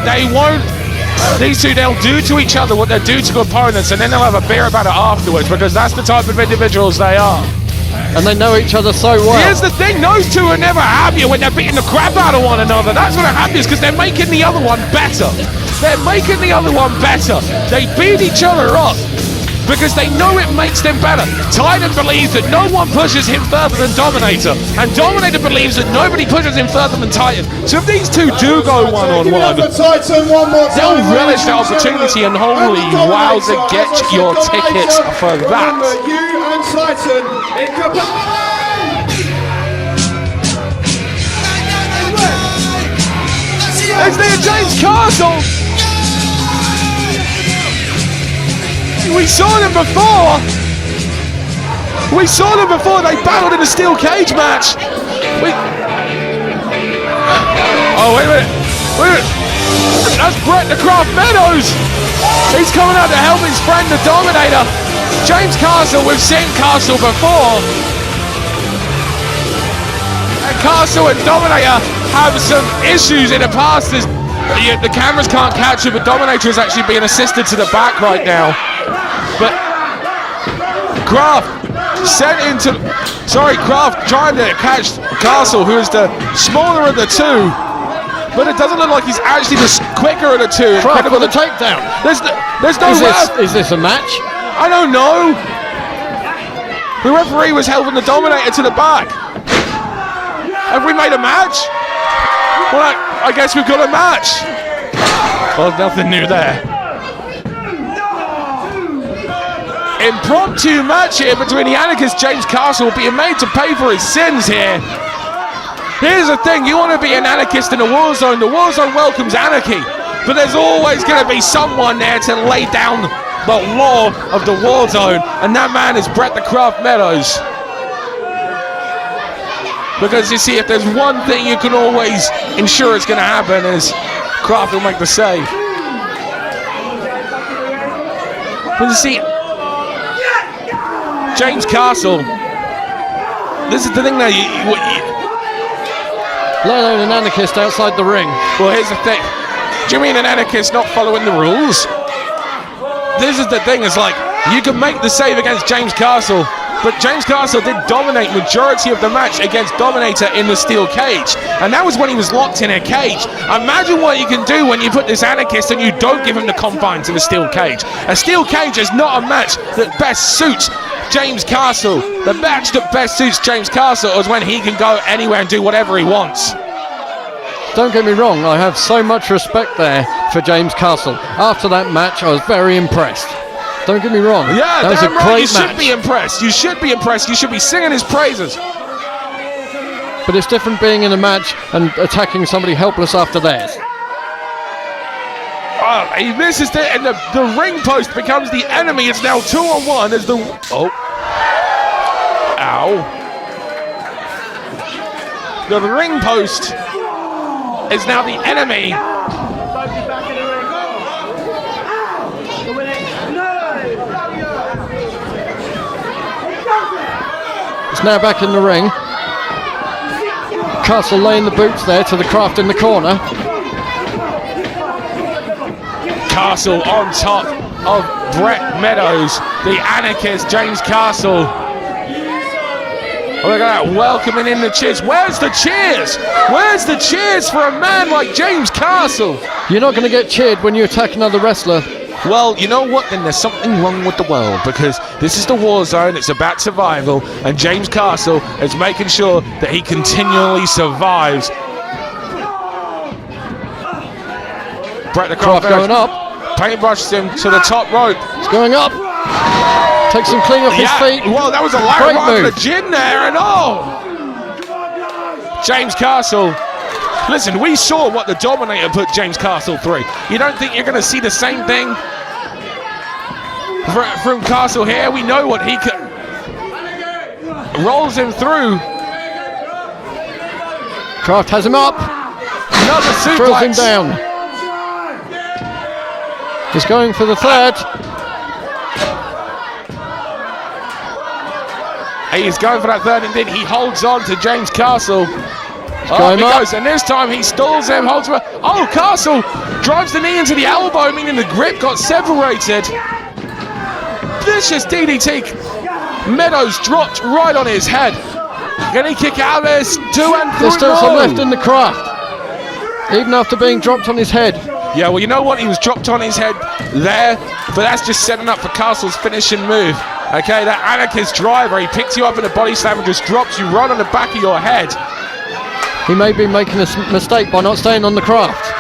they won't. These two, they'll do to each other what they do to opponents, and then they'll have a beer about it afterwards, because that's the type of individuals they are. And they know each other so well. Here's the thing, those two are never happy when they're beating the crap out of one another. That's when they're happy, is because they're making the other one better. They're making the other one better. They beat each other up because they know it makes them better. Titan believes that no one pushes him further than Dominator, and Dominator believes that nobody pushes him further than Titan. So if these two do go one-on-one, they'll relish the opportunity, and holy wowza, get your tickets for that. It's there, James Castle. We saw them before. They battled in a steel cage match. Oh, wait a minute. That's Brett the Kraft Meadows. He's coming out to help his friend, the Dominator. James Castle, we've seen Castle before. And Castle and Dominator have some issues in the past. The cameras can't catch it, but Dominator is actually being assisted to the back right now. But Kraft Kraft trying to catch Castle, who is the smaller of the two, but it doesn't look like he's actually the quicker of the two. Kraft with a takedown. There's no Is this a match? I don't know. The referee was helping the Dominator to the back. Have we made a match? Well, I guess we've got a match. Well, nothing new there. Impromptu match here between the Anarchist James Castle being made to pay for his sins here. Here's the thing, you want to be an anarchist in the war zone welcomes anarchy, but there's always going to be someone there to lay down the law of the war zone, and that man is Brett the Kraft Meadows. Because you see, if there's one thing you can always ensure it's going to happen, is Kraft will make the save. But you see, James Castle, this is the thing now, let alone an anarchist outside the ring. Well, here's the thing. Do you mean an anarchist not following the rules? This is the thing, it's like, you can make the save against James Castle, but James Castle did dominate majority of the match against Dominator in the steel cage, and that was when he was locked in a cage. Imagine what you can do when you put this anarchist and you don't give him the confines of a steel cage. A steel cage is not a match that best suits James Castle. The match that best suits James Castle is when he can go anywhere and do whatever he wants. Don't get me wrong, I have so much respect there for James Castle. After that match, I was very impressed. Don't get me wrong. Yeah, that was a great match. You should be impressed. You should be impressed. You should be singing his praises. But it's different being in a match and attacking somebody helpless after theirs. Oh, he misses it, and the ring post becomes the enemy. It's now 2-on-1 as the... Oh. Ow. The ring post is now the enemy. It's now back in the ring. Castle laying the boots there to the Kraft in the corner. Castle on top of Brett Meadows, the anarchist James Castle. Look at that, welcoming in the cheers. Where's the cheers? Where's the cheers for a man like James Castle? You're not going to get cheered when you attack another wrestler. Well, you know what, then there's something wrong with the world, because this is the war zone, it's about survival, and James Castle is making sure that he continually survives. Brett the Kraft going up. Paintbrushes him to the top rope. It's going up. Takes him clean off his feet. Well, that was a light run to the gin there, and James Castle. Listen, we saw what the Dominator put James Castle through. You don't think you're going to see the same thing from Castle here? We know what he can. Rolls him through. Kraft has him up. Another suplex. Throws him down. He's going for the third. He's going for that third, and then he holds on to James Castle. He goes, and this time he stalls him, holds him. Oh, Castle Drives the knee into the elbow, meaning the grip got separated. Vicious DDT. Meadows dropped right on his head. Can he kick out of this? 2 and 3. There's still some left in the Kraft, even after being dropped on his head. Yeah, well, you know what? He was dropped on his head there, but that's just setting up for Castle's finishing move. Okay, that Anarchist driver, he picks you up in a body slam and just drops you right on the back of your head. He may be making a mistake by not staying on the Kraft.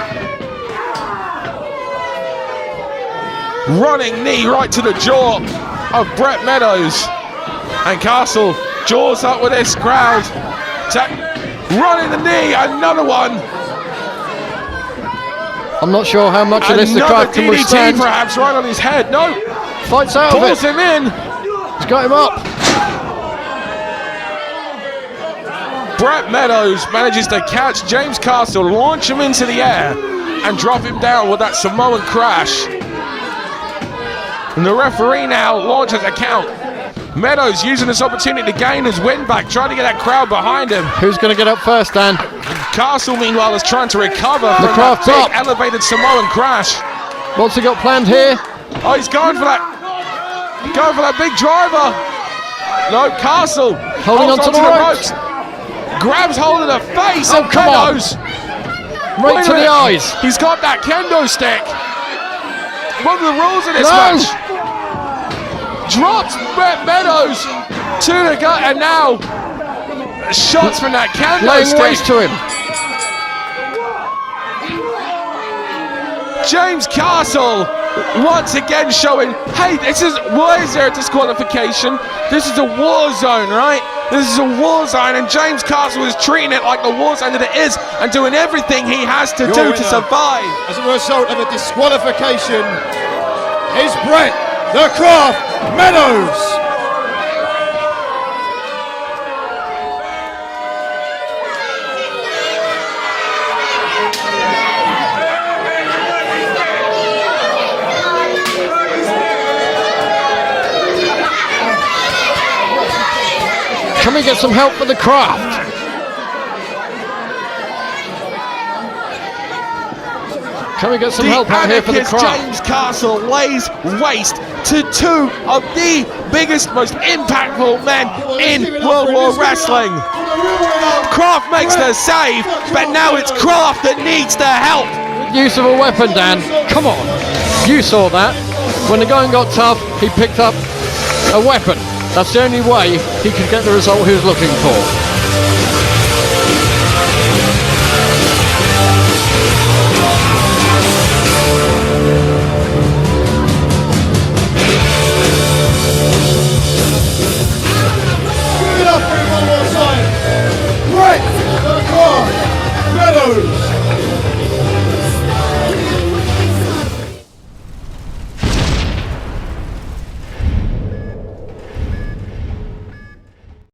Running knee right to the jaw of Brett Meadows. And Castle jaws up with this crowd. Running the knee, another one. I'm not sure how much of this the Kraft can DDT withstand. perhaps right on his head. No. Fights out of it. Pulls him in. He's got him up. Brett Meadows manages to catch James Castle, launch him into the air, and drop him down with that Samoan crash. And the referee now launches a count. Meadows using this opportunity to gain his win back, trying to get that crowd behind him. Who's going to get up first, Dan? Castle, meanwhile, is trying to recover from that Kraft's big up. elevated Samoan crash. What's he got planned here? Oh, he's going for that big driver. No, Castle Holding holds onto the ropes. Grabs hold of the face of come on. Meadows. Right to the eyes. He's got that kendo stick. What are the rules of this No. match? Drops Brett Meadows to the gut, and now shots from that kendo Laying stick. waste to him. James Castle once again showing, hey, why is there a disqualification? This is a war zone, right? This is a war zone, and James Castle is treating it like the war zone that it is and doing everything he has to do to survive. As a result of a disqualification is Brett the Kraft Meadows. Can we get some help for the Kraft? Can we get some help out here for the Anarchist Kraft? James Castle lays waste to 2 of the biggest, most impactful men in World War Wrestling. Kraft makes the save, but now it's Kraft that needs the help. Use of a weapon, Dan. Come on. You saw that. When the going got tough, he picked up a weapon. That's the only way he could get the result he was looking for.